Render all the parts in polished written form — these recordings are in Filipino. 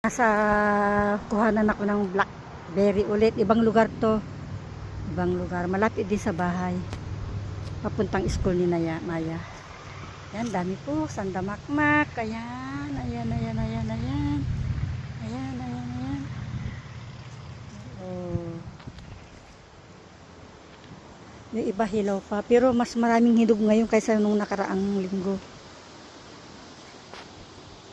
Nasa kuhanan ako ng blackberry ulit. Ibang lugar to. Ibang lugar. Malapit din sa bahay. Papuntang school ni Maya. Yan, dami po. Sandamakmak. Ayan. Ayan. Ayan. Oh. Yung iba hilaw pa. Pero mas maraming hinog ngayon kaysa nung nakaraang linggo.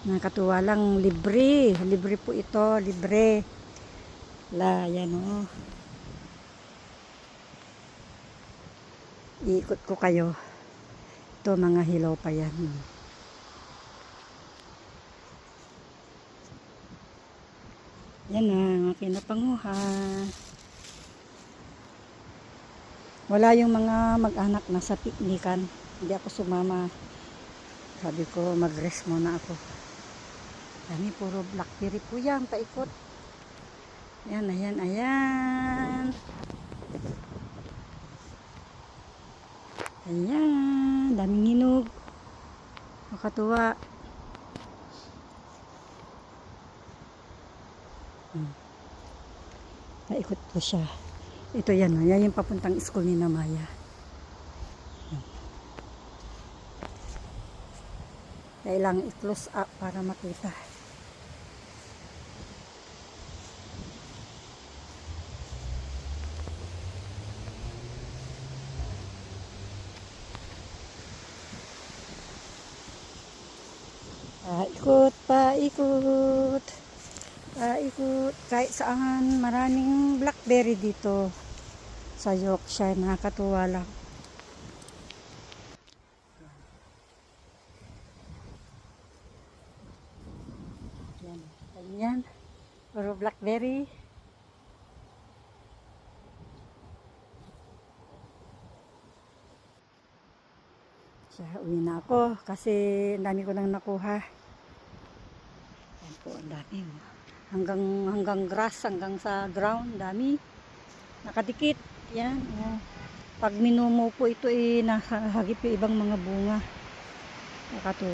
Nakatuwa lang, libre. Libre po ito, libre. Yan o. Iikot ko kayo. Ito, mga hilaw pa yan. Yan na, mga pinapanguha. Wala yung mga mag-anak na sa piknikan. Hindi ako sumama. Sabi ko, mag-rest muna ako. Dami, puro blackberry po yan, paikot. Ayan. Ayan, daming hinog. Makatuwa. Paikot po siya. Ito yan yung papuntang school ni Maya. Kailangan i-close up para makita. Paikot. Kahit saan, maraming blackberry dito sa Yorkshire. Nakakatuwa lang. Yan. Puro blackberry. Uwi na ako kasi ang dami ko nang nakuha. Yan po, ang dami. Hanggang grass, hanggang sa ground, dami. Nakadikit. Yan. Pag minumo po ito, nahagip yung ibang mga bunga. Nakatuwa.